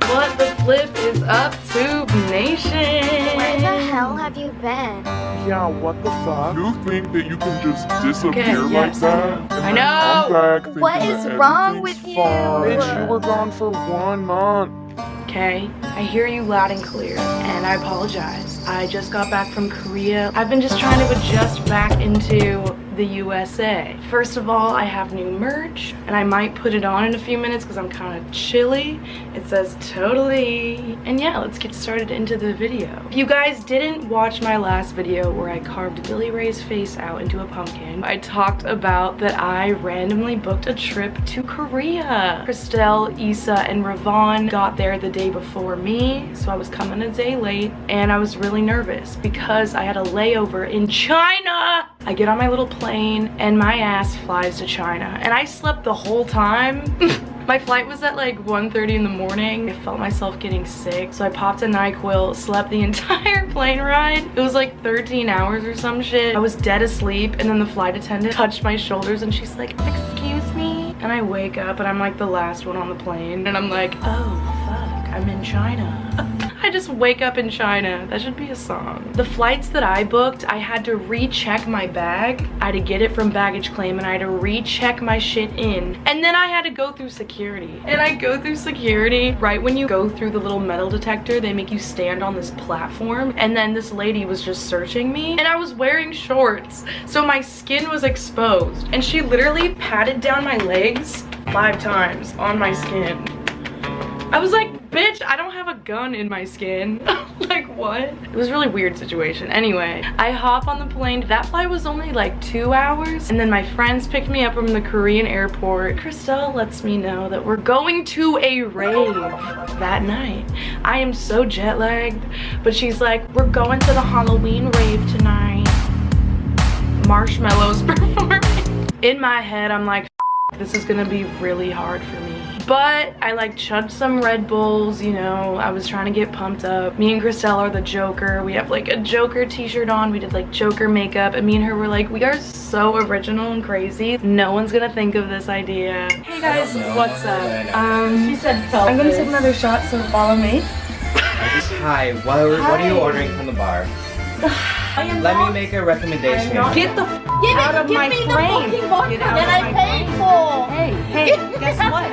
What the flip is up, Tube Nation? Where the hell have you been? Yeah, what the fuck? You think that you can just disappear like yes, that? I know. Come back thinking What is that wrong with everything's you? fine. Bitch, you were gone for 1 month. Okay, I hear you loud and clear, and I apologize. I just got back from Korea. I've been just trying to adjust back into the USA. First of all, I have new merch, and I might put it on in a few minutes because I'm kind of chilly. It says totally. And yeah, let's get started into the video. If you guys didn't watch my last video where I carved Billy Ray's face out into a pumpkin, I talked about that I randomly booked a trip to Korea. Christelle, Issa, and Ravon got there the day before me, so I was coming a day late, and I was really nervous because I had a layover in China. I get on my little plane and my ass flies to China, and I slept the whole time. My flight was at like 1:30 in the morning. I felt myself getting sick, so I popped a NyQuil, slept the entire plane ride. It was like 13 hours or some shit. I was dead asleep, and then the flight attendant touched my shoulders and she's like, "Excuse me?" And I wake up and I'm like the last one on the plane, and I'm like, oh fuck, I'm in China. I just wake up in China. That should be a song. The flights that I booked, I had to recheck my bag. I had to get it from baggage claim, and I had to recheck my shit in. And then I had to go through security. And I go through security. Right when you go through the little metal detector, they make you stand on this platform. And then this lady was just searching me, and I was wearing shorts, so my skin was exposed. And she literally patted down my legs 5 times on my skin. I was like, bitch, I don't have a gun in my skin. Like, what? It was a really weird situation. Anyway, I hop on the plane. That flight was only like 2 hours. And then my friends picked me up from the Korean airport. Christelle lets me know that we're going to a rave that night. I am so jet lagged, but she's like, we're going to the Halloween rave tonight. Marshmallows performing. In my head, I'm like, this is gonna be really hard for me. But I like chugged some Red Bulls, you know, I was trying to get pumped up. Me and Christelle are the Joker. We have like a Joker t-shirt on. We did like Joker makeup, and me and her were like, we are so original and crazy. No one's gonna think of this idea. Hey guys, what's up? She said I'm gonna take another shot, so follow me. Hi, what are you ordering from the bar? Let me make a recommendation. Get the out of my frame. Get out that I paid for. Hey, guess what?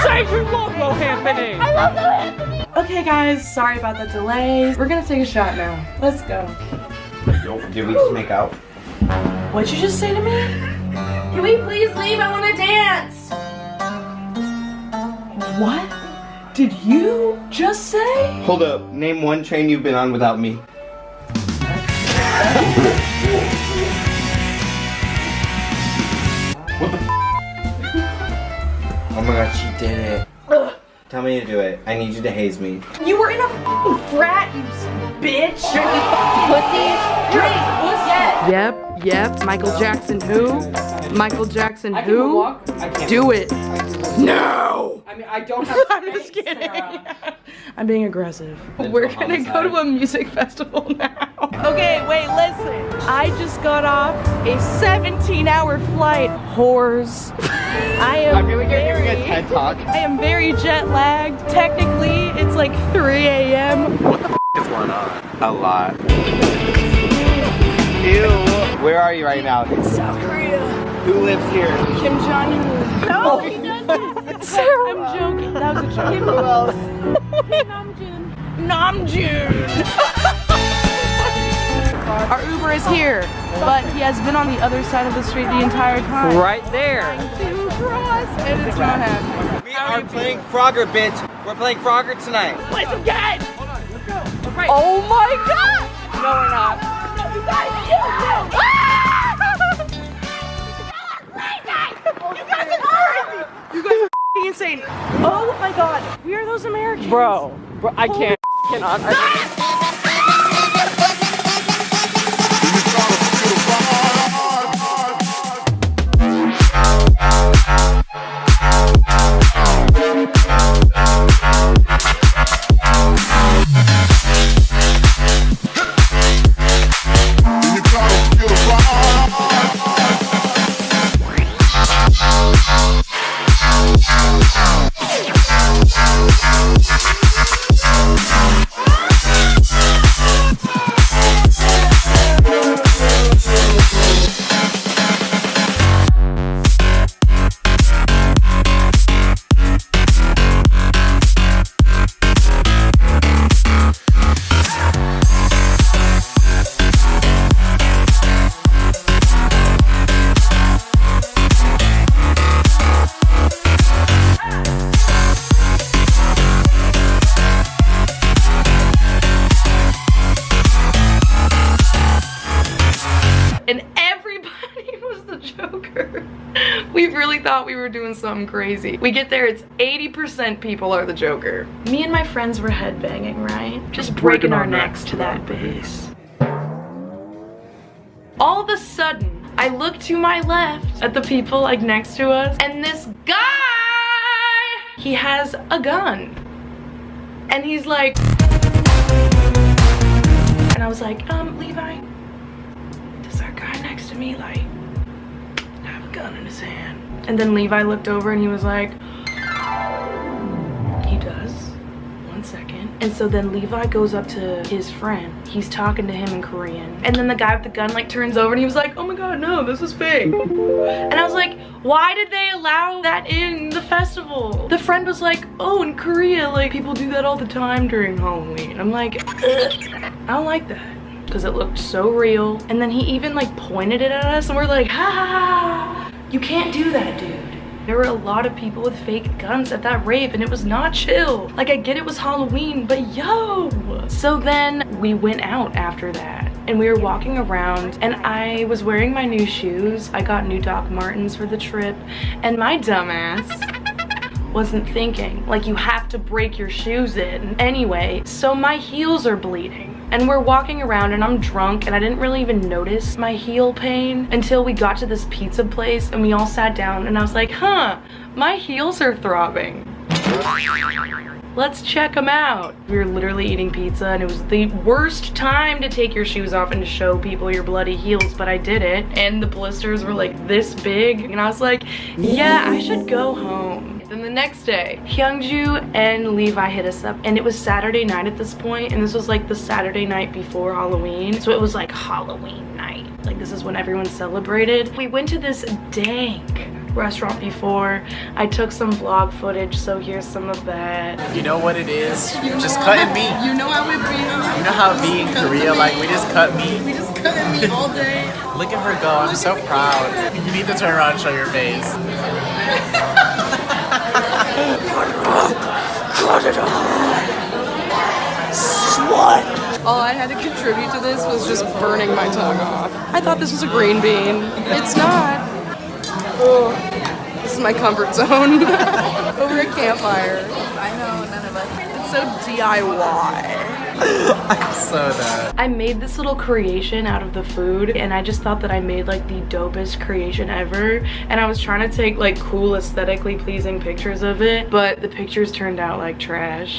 Say you love Lo Anthony! I love Lo Anthony! Okay guys, sorry about the delay. We're gonna take a shot now. Let's go. Did we just make out? What'd you just say to me? Can we please leave? I wanna dance! What did you just say? Hold up, name one train you've been on without me. What the Oh my god, she did it. Tell me to do it. I need you to haze me. You were in a frat, you bitch! Pussy! Drink! Yep. Michael Jackson who? Michael Jackson I who? can walk. I can't. Do it. No! I mean, I don't have. I'm just space, kidding. Sarah. I'm being aggressive. Mental We're gonna go to a music festival now. Okay, wait, listen. I just got off a 17-hour flight. Whores. I feel like you're giving a TED Talk. I am very jet lagged. Technically, it's like 3 a.m. What the is going on? A lot. Ew. Where are you right now? South Korea. Who lives here? Kim Jong-un. No, he doesn't. Sarah. I'm joking. That was a joke. Kim Namjoon. Our Uber is here, but he has been on the other side of the street the entire time. Right there. To cross, and it's not happening. We are playing Frogger, bitch. We're playing Frogger tonight. Play some games! Hold on, let's go. Right. Oh my god! No, we're not. You guys, you guys are f***ing insane. Oh my god, we are those Americans. Bro, I can't. Cannot. really thought we were doing something crazy. We get there, it's 80% people are the Joker. Me and my friends were headbanging, right? Just breaking our necks to that bass. All of a sudden, I look to my left at the people like next to us, and this guy, he has a gun. And he's like, and I was like, Levi, does that guy next to me like have a gun in his hand? And then Levi looked over and he was like, he does. 1 second. And so then Levi goes up to his friend. He's talking to him in Korean. And then the guy with the gun like turns over and he was like, oh my god, no, this is fake. And I was like, why did they allow that in the festival? The friend was like, oh, in Korea, like people do that all the time during Halloween. I'm like, ugh, I don't like that. Because it looked so real. And then he even like pointed it at us and we're like, ha ha ha, you can't do that, dude. There were a lot of people with fake guns at that rave and it was not chill. Like I get it was Halloween, but yo! So then we went out after that and we were walking around and I was wearing my new shoes. I got new Doc Martens for the trip and my dumbass wasn't thinking. Like you have to break your shoes in. Anyway, so my heels are bleeding. And we're walking around and I'm drunk and I didn't really even notice my heel pain until we got to this pizza place and we all sat down and I was like, huh, my heels are throbbing. Let's check them out. We were literally eating pizza and it was the worst time to take your shoes off and to show people your bloody heels, but I did it. And the blisters were like this big and I was like, yeah, I should go home. Then the next day, Hyungju and Levi hit us up and it was Saturday night at this point and this was like the Saturday night before Halloween. So it was like Halloween night. Like this is when everyone celebrated. We went to this dank restaurant before. I took some vlog footage, so here's some of that. You know what it is? Just cutting meat. You know how we be. You know how me in Korea, like we just cut meat. We just cut meat all day. Look at her go, I'm so proud. You need to turn around and show your face. Cut it off. Slut. All I had to contribute to this was just burning my tongue off. I thought this was a green bean. It's not. Oh, this is my comfort zone. Over a campfire. I know, none of us. It's so DIY. I'm so dead. I made this little creation out of the food and I just thought that I made like the dopest creation ever. And I was trying to take like cool aesthetically pleasing pictures of it, but the pictures turned out like trash.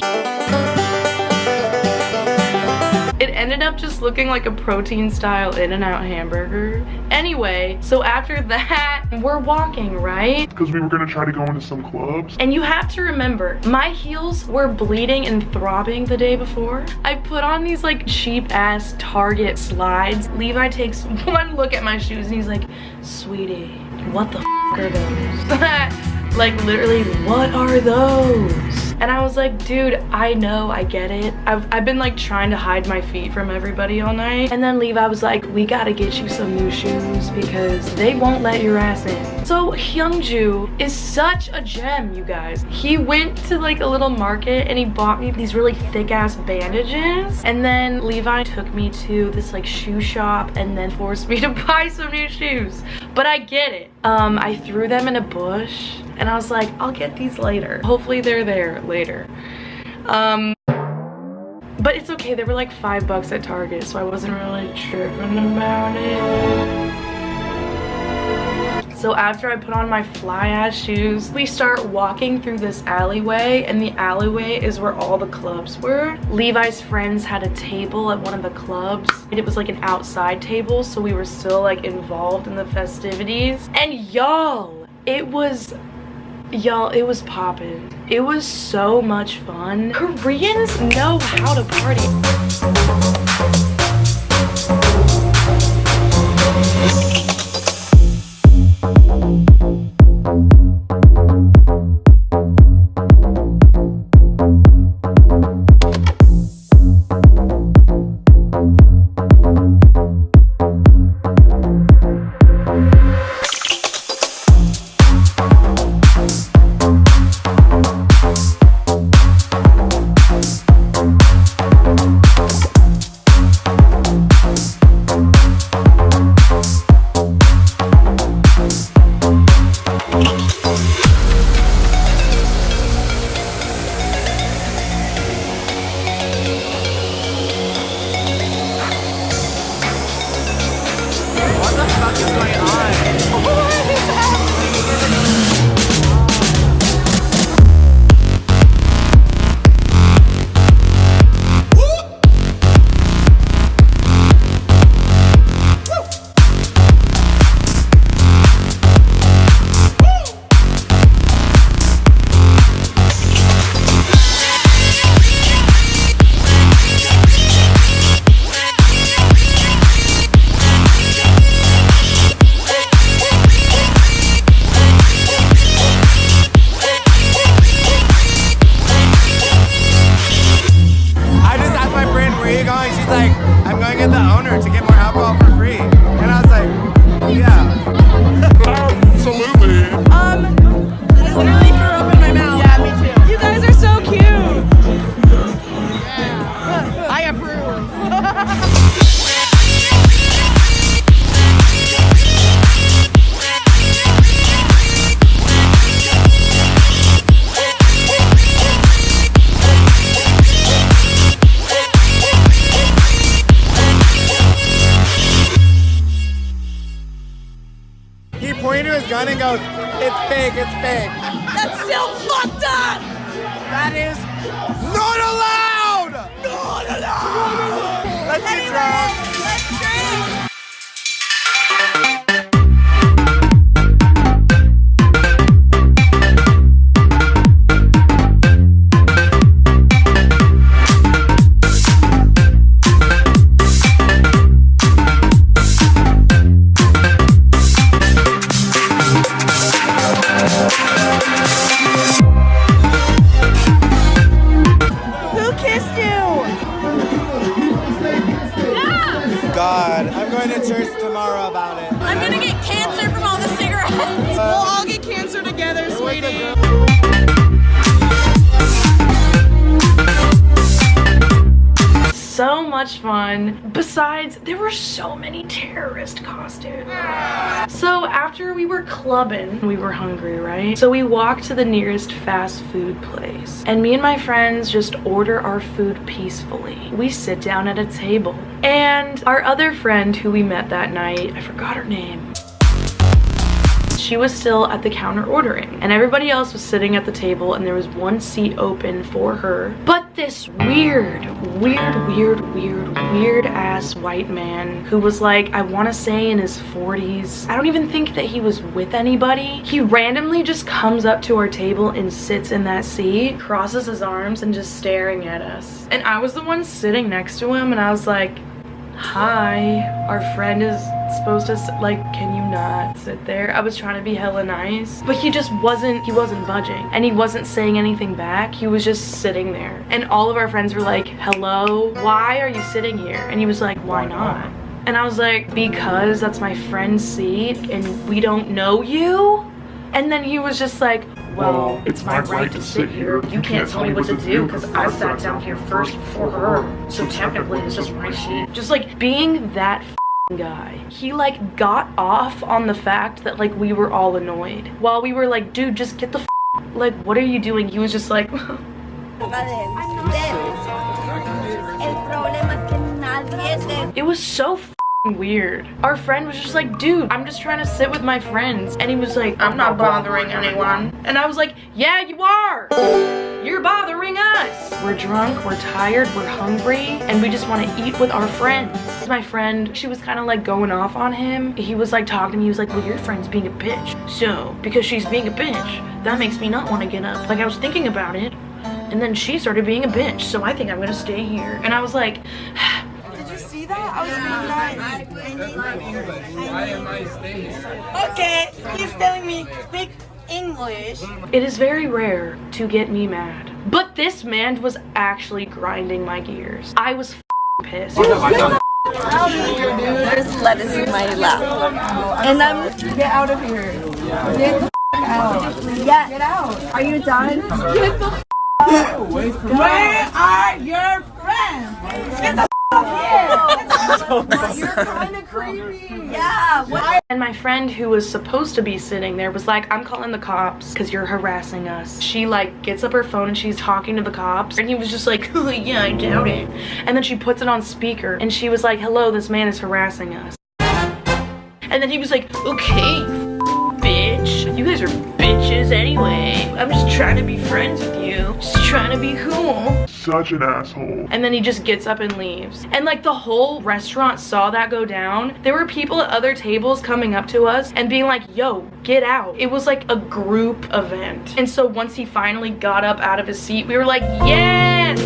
It ended up just looking like a protein style In-N-Out hamburger. Anyway, so after that, we're walking, right? Because we were gonna try to go into some clubs. And you have to remember, my heels were bleeding and throbbing the day before. I put on these like cheap ass Target slides. Levi takes one look at my shoes and he's like, sweetie, what the f are those? Like literally, what are those? And I was like, dude, I know, I get it. I've been like trying to hide my feet from everybody all night. And then Levi was like, we gotta get you some new shoes because they won't let your ass in. So Hyungju is such a gem, you guys. He went to like a little market and he bought me these really thick ass bandages. And then Levi took me to this like shoe shop and then forced me to buy some new shoes. But I get it. I threw them in a bush and I was like, I'll get these later. Hopefully they're there later. But it's okay, they were like $5 at Target, so I wasn't really tripping about it. So after I put on my fly ass shoes, we start walking through this alleyway, and the alleyway is where all the clubs were. Levi's friends had a table at one of the clubs. It was like an outside table, so we were still like involved in the festivities. And y'all, it was poppin'. It was so much fun. Koreans know how to party. get the owner to get more alcohol for free. And I was like, yeah. Absolutely. I literally threw up in my mouth. Yeah, me too. You guys are so cute. Yeah. I approve. He pointed to his gun and goes, it's fake, it's fake. That's still fucked up. That is not allowed! Not allowed! Let's get drunk. Let's drink. God, I'm going to church tomorrow about it. I'm gonna get cancer from all the cigarettes. We'll all get cancer together, sweetie. So much fun. Besides, there were so many terrorist costumes. So after we were clubbing, we were hungry, right? So we walked to the nearest fast food place. And me and my friends just order our food peacefully. We sit down at a table. And our other friend who we met that night, I forgot her name. She was still at the counter ordering, and everybody else was sitting at the table, and there was one seat open for her. But this weird ass white man who was like, I want to say in his 40s. I don't even think that he was with anybody. He randomly just comes up to our table and sits in that seat, crosses his arms and just staring at us. And I was the one sitting next to him, and I was like, hi, our friend is supposed to like, can you not sit there? I was trying to be hella nice, but he wasn't budging, and he wasn't saying anything back. He was just sitting there, and all of our friends were like, hello, why are you sitting here? And he was like, why not? And I was like, because that's my friend's seat and we don't know you. And then he was just like, well, it's my right to sit here. You can't tell me what to do because I sat down here first before her. So technically it's just my seat. Just like being that guy. He like got off on the fact that like we were all annoyed. While we were like, dude, just get the like, what are you doing? He was just like, it was so weird. Our friend was just like, dude, I'm just trying to sit with my friends. And he was like, I'm not bothering anyone. And I was like, yeah, you are. You're bothering us. We're drunk, we're tired, we're hungry, and we just want to eat with our friends. My friend, she was kind of like going off on him. He was like talking to me, he was like, well, your friend's being a bitch. So, because she's being a bitch, that makes me not want to get up. Like, I was thinking about it, and then she started being a bitch, so I think I'm gonna stay here. And I was like, See that? I was being nice. Why am I staying? Okay, he's telling me speak English. it is very rare to get me mad, but this man was actually grinding my gears. I was pissed. There's lettuce in my lap. And I'm get out of here. Get the out. Yeah. Get out. Are you done? Get the out. Where are your friends? Get the You're kind of creepy. Yeah. What? And my friend who was supposed to be sitting there was like, I'm calling the cops because you're harassing us. She like gets up her phone and she's talking to the cops, and he was just like, oh, yeah, I doubt it. And then she puts it on speaker and she was like, hello, this man is harassing us. And then he was like, okay, bitch, you guys are bitches anyway. I'm just trying to be friends with you, just trying to be cool. Such an asshole. And then he just gets up and leaves. And like the whole restaurant saw that go down. There were people at other tables coming up to us and being like, yo, get out. It was like a group event. And so once he finally got up out of his seat, we were like, yes,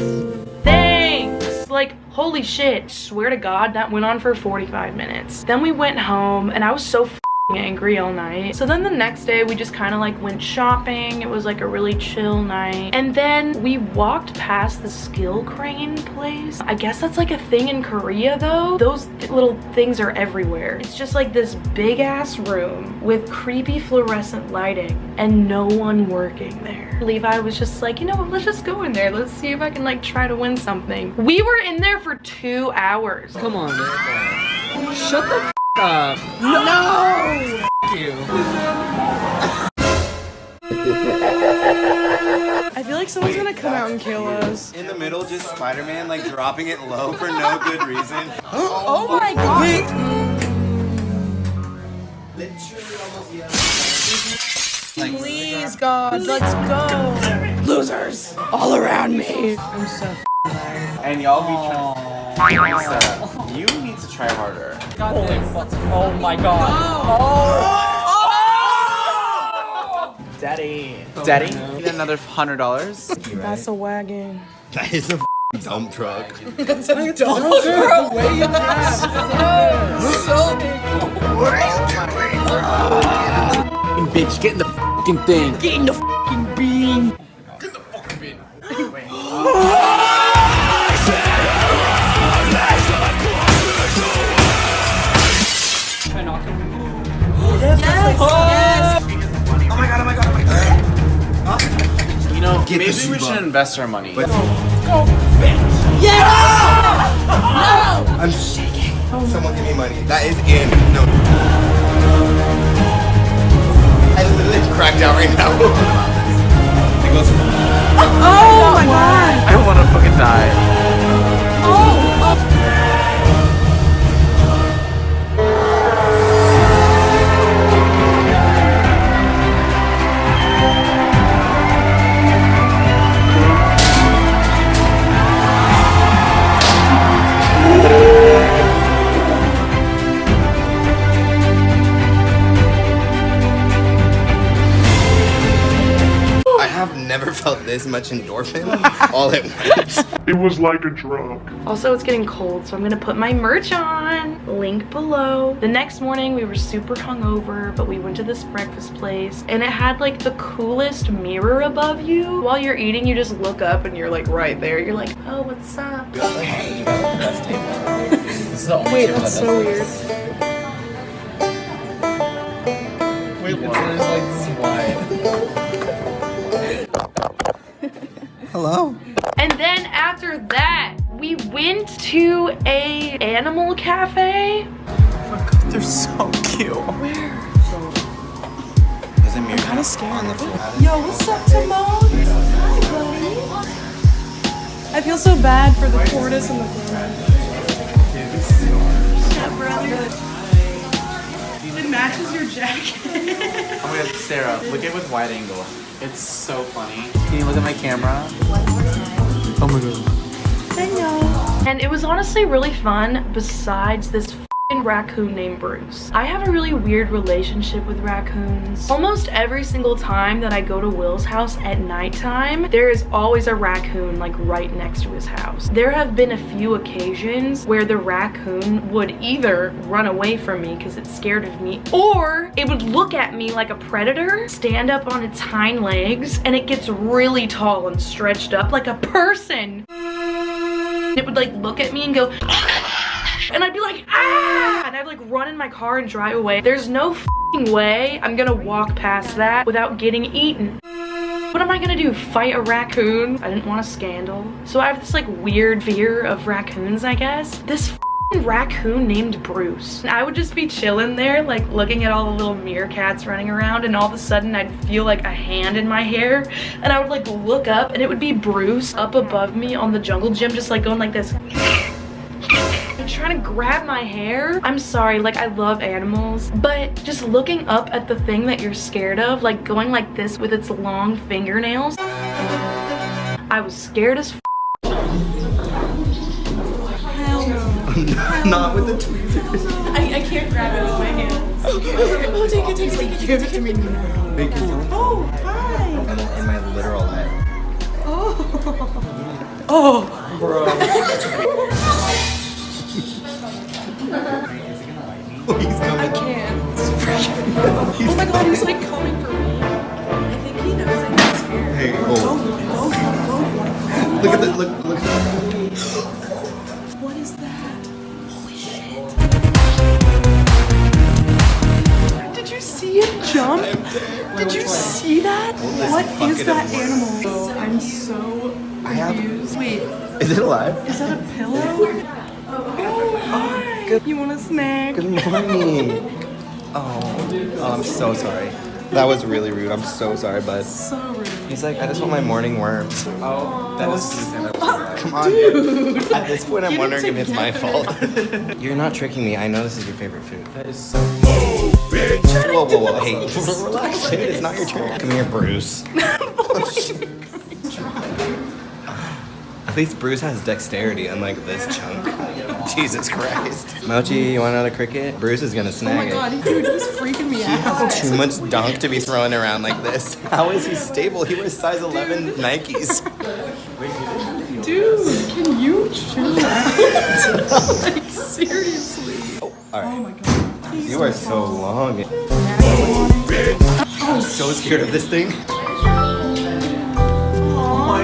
thanks. Like, holy shit. Swear to God, that went on for 45 minutes. Then we went home and I was so angry all night. So then the next day we just kind of like went shopping. It was like a really chill night. And then we walked past the skill crane place. I guess that's like a thing in Korea though. Those little things are everywhere. It's just like this big ass room with creepy fluorescent lighting and no one working there. Levi was just like, you know what, let's just go in there. Let's see if I can like try to win something. We were in there for 2 hours. Come on. Shut the up. No! F you. I feel like someone's gonna come out and kill us. In the middle, just Spider-Man like dropping it low for no good reason. Oh my god! Please, God, let's go. Losers all around me. I'm so And y'all be trying. You need to try harder. Oh my god. Oh. Daddy. Daddy? Need another $100? That's a wagon. That is a dump truck. That's a dump truck. Way you so big. Bitch, get in the fucking thing. Get in the fucking bean. Get the fucking bin. Wait. Try knocking. Yes. Oh my god, oh my god, oh my god. You know, Get maybe the we should invest our money. But Yeah. I'm shaking. Someone give me money. That is in. No. I literally cracked out right now. It goes. Oh my god. I don't want to fucking die. I have never felt this much endorphin all at once. It was like a drug. Also, it's getting cold, so I'm gonna put my merch on. Link below. The next morning, we were super hungover, but we went to this breakfast place, and it had like the coolest mirror above you. While you're eating, you just look up and you're like right there. You're like, oh, what's up? Wait, that's so weird. Wait, it's like this wide. Hello? And then after that, we went to a animal cafe. They're so cute. Is it me? Kind of scared. Yo, what's up, Timon? Hi, buddy. I feel so bad for the tortoise and the bird. Yeah, brother. It matches your jacket. Oh my god, Sarah, look at it with wide angle. It's so funny. Can you look at my camera? Oh my god. Hello. And it was honestly really fun besides this f***ing raccoon named Bruce. I have a really weird relationship with raccoons. Almost every single time that I go to Will's house at nighttime, there is always a raccoon like right next to his house. There have been a few occasions where the raccoon would either run away from me because it's scared of me, or it would look at me like a predator, stand up on its hind legs, and it gets really tall and stretched up like a person. It would like look at me and go and I'd be like, ah, and I'd like run in my car and drive away. There's no f***ing way I'm gonna walk past that without getting eaten. What am I gonna do, fight a raccoon? I didn't want a scandal. So I have this like weird fear of raccoons, I guess. This f***ing raccoon named Bruce. And I would just be chilling there like looking at all the little meerkats running around, and all of a sudden I'd feel like a hand in my hair, and I would like look up and it would be Bruce up above me on the jungle gym, just like going like this. Trying to grab my hair. I'm sorry, like I love animals, but just looking up at the thing that you're scared of, like going like this with its long fingernails, I was scared as f. Not with the tweezers. I can't grab it with my hands. Oh, take it. Give it to me now. Big Oh, hi. in my literal life. Oh, Bro. He's coming. I can't. It's fresh. Oh my god, he's like coming for me. I think he knows that he's scared. Hey, Go. Look at the look. What is that? Holy shit. Did you see it jump? Did you see that? What is that animal? I'm so confused. Wait, Is it alive? is that a pillow? Oh, hi. You want a snack? Good morning. Oh, I'm so sorry. That was really rude. I'm so sorry, bud. So rude. He's like, I just want my morning worms. Oh, that is Come on, dude. At this point, I'm wondering if it's my fault. You're not tricking me. I know this is your favorite food. That is so. Whoa. Hey, relax, dude. It's not your turn. Come here, Bruce. At least Bruce has dexterity, unlike this chunk. Jesus Christ. Mochi, you want another cricket? Bruce is gonna Oh my snag god, it. dude, he's freaking me out. Too much dunk to be throwing around like this. How is he stable? He wears size 11 Nikes. Dude, can you chill out? Like, seriously. Alright. Oh my god. You are so long. I'm so scared of this thing.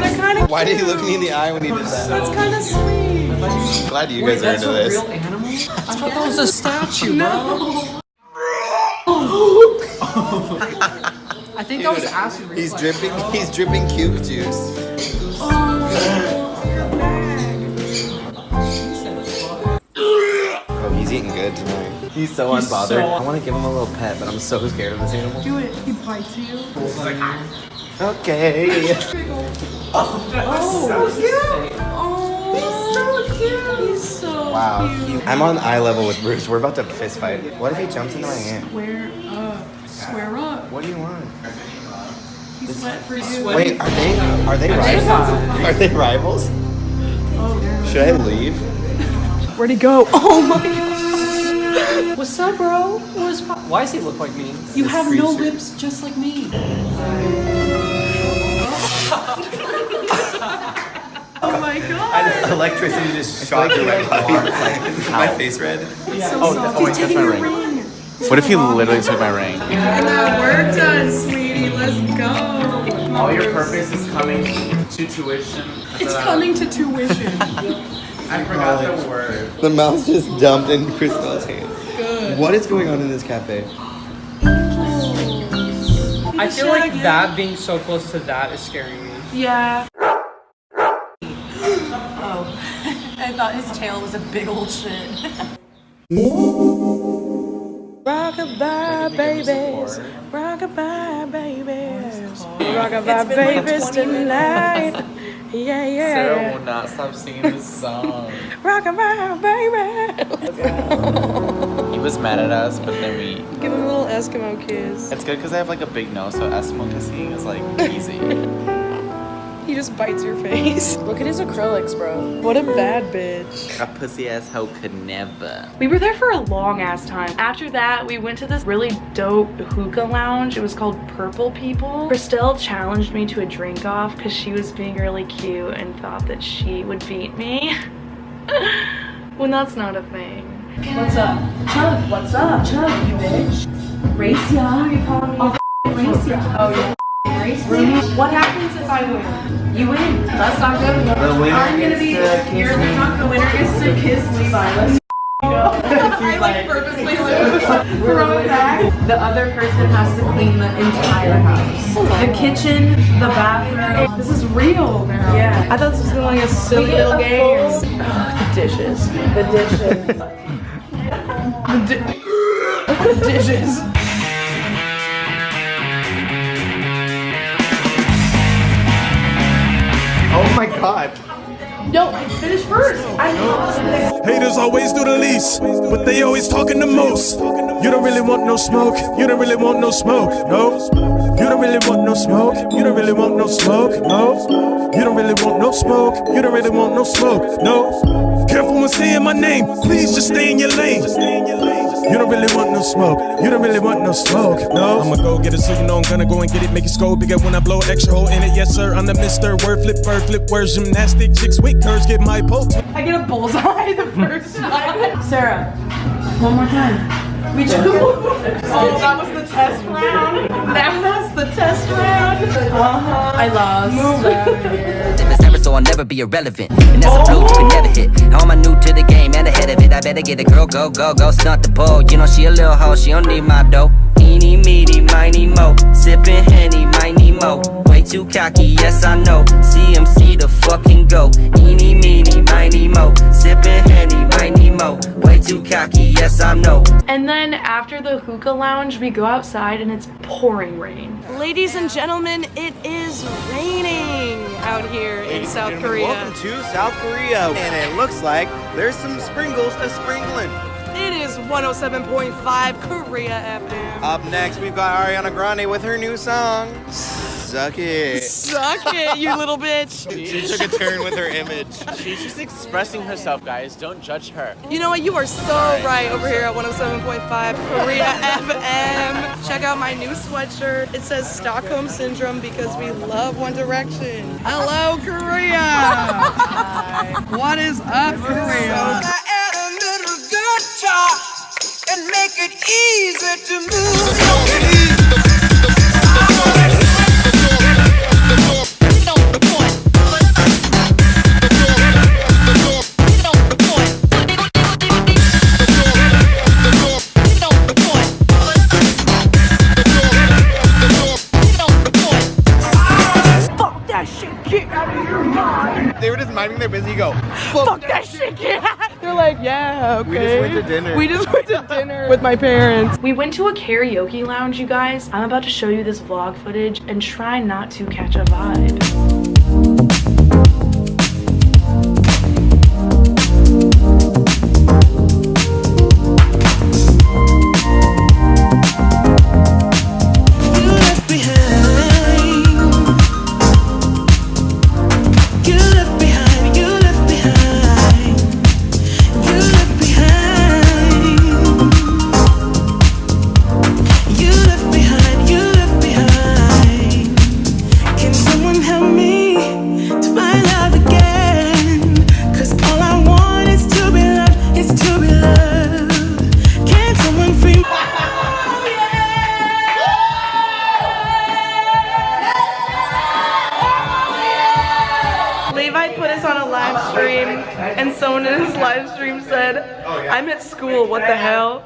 That kind of Why did he look me in the eye when he did that? That's kind of sweet. Glad you guys are into this. animal? I thought that was a statue, bro. I think that was acid reflex. He's dripping cube juice. Oh, he's eating good tonight. He's so unbothered. I want to give him a little pet, but I'm so scared of this animal. Do it. He bites you. Okay. Oh, so cute. Oh, he's so cute. He's so Wow. cute. I'm on eye level with Bruce. We're about to fist fight. What if he jumps into my hand? Square up. Square up. What do you want? He's wet for you. Wait, are they rivals? Are they rivals? Should I leave? Where'd he go? Oh my god. What's up, bro? Why does he look like me? You have no lips just like me. Oh my god. Electricity just shot through my body. My face red. Oh, wait, that's my ring. What if he literally took my ring? We're done, sweetie. Let's go. All your purpose is coming to tuition. It's coming to tuition. I forgot the word. The mouse just dumped in Crystal's hand. Good. What is going on in this cafe? I feel like that being so close to that is scaring me. Yeah. Oh. I thought his tail was a big old shit. Rockabye babies, rockabye babies, rockabye babies tonight. Yeah, Sarah yeah. will not stop singing this song. Rockabye baby. He was mad at us, but then we. Give him a little Eskimo kiss. It's good because I have like a big nose, so Eskimo kissing is like easy. He just bites your face. Look at his acrylics, bro. What a bad bitch. A pussy ass hoe could never. We were there for a long ass time. After that, we went to this really dope hookah lounge. It was called Purple People. Christelle challenged me to a drink off because she was being really cute and thought that she would beat me. When that's not a thing. What's up? Chug, what's up? Chug, you bitch. Race ya. You calling me a race ya? Oh, yeah. Race ya. What happens if I win? You win. That's not good enough. I'm gonna be, you're the drunk, the winner gets to kiss Levi. Let's go. I like purposely lose. Throw it back. The other person has to clean the entire house. The kitchen, the bathroom. This is real now. Yeah. I thought this was gonna be like a silly little game. The dishes. The dishes. The dishes. Oh my god. Yo, finish first. Haters always do the least, but they always talking the most. You don't really want no smoke. You don't really want no smoke. No. You don't really want no smoke. You don't really want no smoke. No. You don't really want no smoke. You don't really want no smoke. No. Careful when saying my name. Please just stay in your lane. You don't really want no smoke. You don't really want no smoke. No. I'ma go get it, so you know I'm gonna go and get it. Make it skull bigger when I blow extra hole in it. Yes sir, I'm the Mr. Word flip words, gymnastic chicks with curves get my pole. I get a bullseye the first time. Sarah, One more time. We just. Oh, that was the test round. Now that's the test round. I lost. Move out of here. So I'll never be irrelevant. And that's a road you can never hit. How am I new to the game and ahead of it? I better get a girl, go, go, go, stunt the pole. You know she a little hoe, she don't need my dough. Eeny, meeny, miny, mo. Sippin' Henny, might need mo. Way too cocky, yes I know. CMC the fucking go. Eeny, meeny, miny, mo. Sippin' Henny, might need mo. Way too cocky, yes I know. And then after the hookah lounge, we go outside and it's pouring rain. Ladies and gentlemen, it is raining out here in South Korea. Welcome to South Korea. And it looks like there's some sprinkles a-sprinkling. It is 107.5 Korea FM. Up next, we've got Ariana Grande with her new song, Suck It. Suck it, you little bitch. She took a turn with her image. She's just expressing herself, guys. Don't judge her. You know what? You are so right over here at 107.5 Korea FM. Check out my new sweatshirt. It says Stockholm Syndrome because we love One Direction. Hello, Korea. What is up, Korea? And make it easy to move. Fuck that shit, get out of your mind. They were just minding their business. You go, Fuck that shit, get out. They're like, yeah, okay. We just went to dinner. We just went to dinner with my parents. We went to a karaoke lounge, you guys. I'm about to show you this vlog footage and try not to catch a vibe. And someone in his live stream said, I'm at school, what the hell?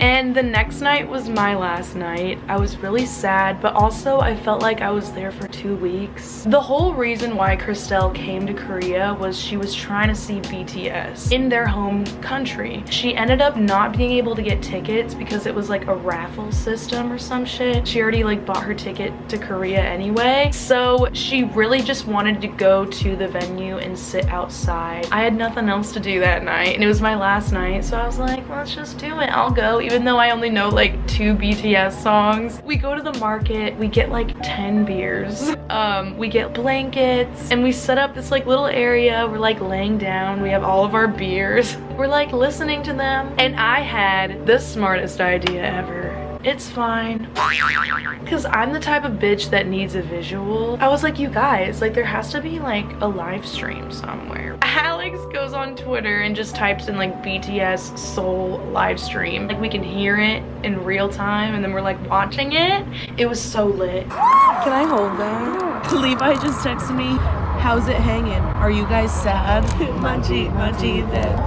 And the next night was my last night. I was really sad, but also I felt like I was there for 2 weeks. The whole reason why Christelle came to Korea was she was trying to see BTS in their home country. She ended up not being able to get tickets because it was like a raffle system or some shit. She already like bought her ticket to Korea anyway. So she really just wanted to go to the venue and sit outside. I had nothing else to do that night and it was my last night, so I was like, let's just do it. I'll go, even though I only know like 2 BTS songs. We go to the market, we get like 10 beers, we get blankets, and we set up this like little area. We're like laying down, we have all of our beers, we're like listening to them, and I had the smartest idea ever. It's fine, because I'm the type of bitch that needs a visual. I was like, you guys, like there has to be like a live stream somewhere. Alex goes on Twitter and just types in like BTS Seoul live stream. Like we can hear it in real time and then we're like watching it. It was so lit. Can I hold that? Levi just texted me, how's it hanging? Are you guys sad? Munchie, then.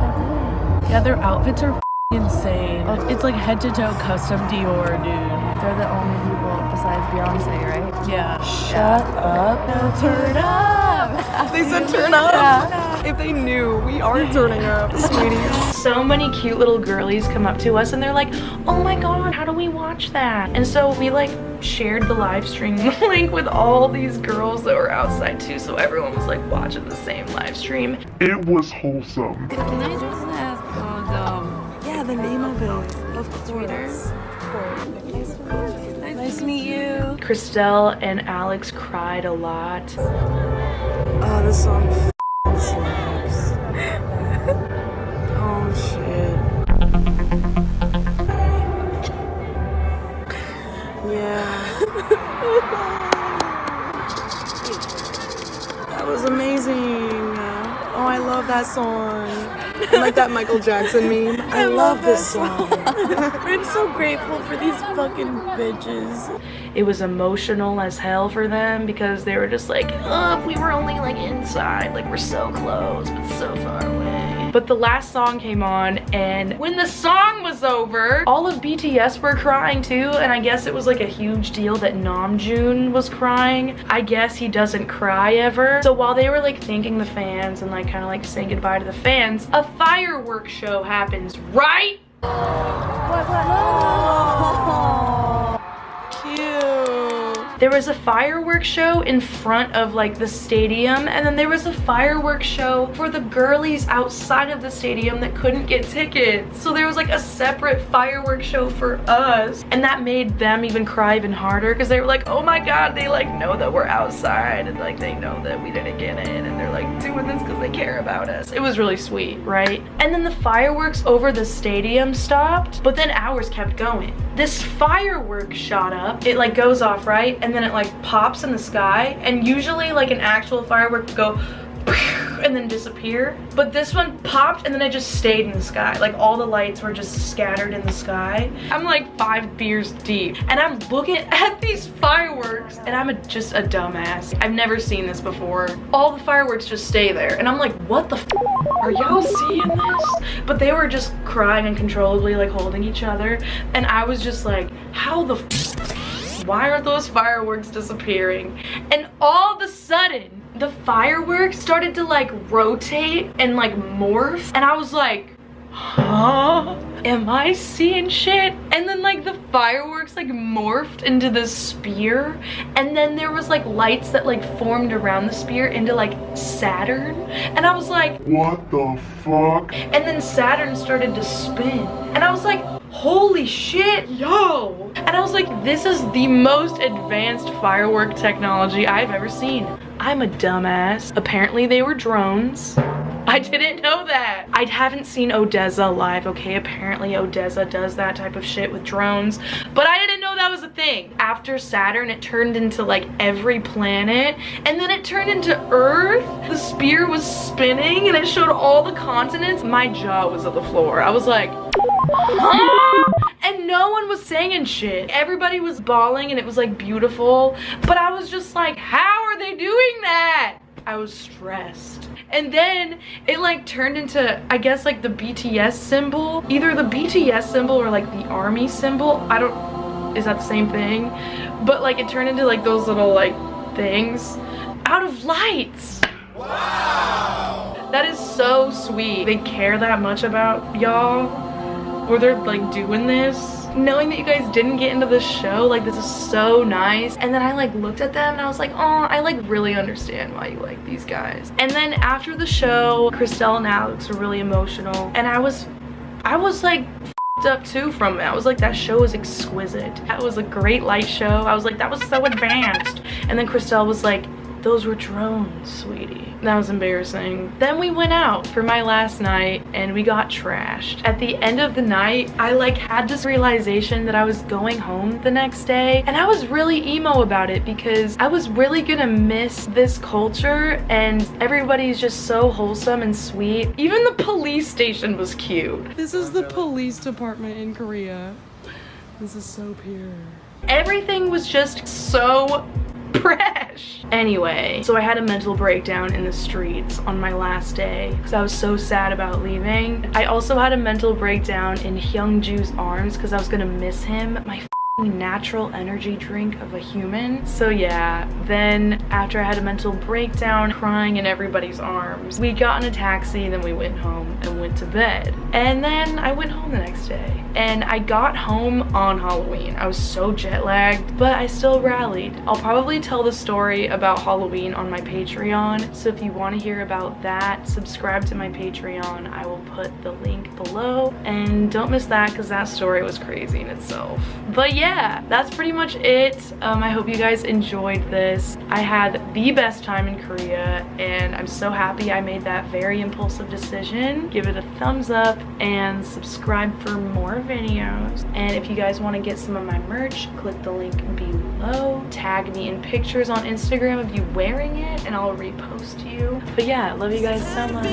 Yeah, their outfits are insane. It's like head to toe custom Dior, dude. They're the only people besides Beyonce, right? Yeah. Shut up. No, turn up. They said turn up? Yeah. If they knew, we are turning up, sweeties. So many cute little girlies come up to us and they're like, oh my god, how do we watch that? And so we like shared the live stream link with all these girls that were outside too, so everyone was like watching the same live stream. It was wholesome. Can I just ask Yeah, the name of it. Of course. Nice to meet you. Christelle and Alex cried a lot. Oh, this song slaps. Oh shit. Yeah. That was amazing. Oh, I love that song. Like that Michael Jackson meme. I love this song. I'm so grateful for these fucking bitches. It was emotional as hell for them because they were just like, oh, if we were only like inside, like we're so close but so far away. But the last song came on, and when the song was over, all of BTS were crying too, and I guess it was like a huge deal that Namjoon was crying. I guess he doesn't cry ever. So while they were like thanking the fans and like kind of like saying goodbye to the fans, a fireworks show happens, right? There was a fireworks show in front of like the stadium, and then there was a fireworks show for the girlies outside of the stadium that couldn't get tickets. So there was like a separate fireworks show for us, and that made them even cry even harder because they were like, oh my god, they like know that we're outside and like they know that we didn't get in, and they're like doing this because they care about us. It was really sweet, right? And then the fireworks over the stadium stopped, but then ours kept going. This fireworks shot up, it like goes off, right? And then it like pops in the sky, and usually like an actual firework would go and then disappear, but this one popped and then it just stayed in the sky. Like all the lights were just scattered in the sky. I'm like 5 beers deep and I'm looking at these fireworks and I'm just a dumbass. I've never seen this before. All the fireworks just stay there and I'm like, what the f are y'all seeing this? But they were just crying uncontrollably, like holding each other, and I was just like, how the f why are those fireworks disappearing? And all of a sudden, the fireworks started to like rotate and like morph. And I was like, huh? Am I seeing shit? And then like the fireworks like morphed into this spear. And then there was like lights that like formed around the spear into like Saturn. And I was like, what the fuck? And then Saturn started to spin. And I was like, holy shit, yo. And I was like, this is the most advanced firework technology I've ever seen. I'm a dumbass. Apparently they were drones. I didn't know that. I haven't seen Odessa live, okay? Apparently Odessa does that type of shit with drones, but I didn't know that was a thing. After Saturn, it turned into like every planet, and then it turned into Earth. The spear was spinning and it showed all the continents. My jaw was on the floor. I was like, huh? And no one was saying shit. Everybody was bawling and it was like beautiful, but I was just like, how are they doing that? I was stressed. And then it like turned into, I guess, like the BTS symbol. Either the BTS symbol or like the army symbol. I don't, is that the same thing? But like it turned into like those little like things out of lights. Wow. That is so sweet. They care that much about y'all, or they're like doing this. Knowing that you guys didn't get into the show, like this is so nice. And then I like looked at them and I was like, oh, I like really understand why you like these guys. And then after the show, Christelle and Alex were really emotional, and I was like f***ed up too from it. I was like, that show was exquisite. That was a great light show. I was like, that was so advanced. And then Christelle was like, those were drones, sweetie. That was embarrassing. Then we went out for my last night and we got trashed. At the end of the night, I like had this realization that I was going home the next day, and I was really emo about it because I was really gonna miss this culture, and everybody's just so wholesome and sweet. Even the police station was cute. This is the police department in Korea. This is so pure. Everything was just so fresh. Anyway, so I had a mental breakdown in the streets on my last day because I was so sad about leaving. I also had a mental breakdown in Hyungju's arms because I was gonna miss him. My natural energy drink of a human. So yeah, then after I had a mental breakdown crying in everybody's arms, we got in a taxi, then we went home and went to bed. And then I went home the next day, and I got home on Halloween. I was so jet lagged, but I still rallied. I'll probably tell the story about Halloween on my Patreon, so if you want to hear about that, subscribe to my Patreon. I will put the link below, and don't miss that because that story was crazy in itself. But yeah, yeah, that's pretty much it. I hope you guys enjoyed this. I had the best time in Korea, and I'm so happy I made that very impulsive decision. Give it a thumbs up and subscribe for more videos. And if you guys want to get some of my merch, click the link below. Tag me in pictures on Instagram of you wearing it, and I'll repost you. But yeah, love you guys so much.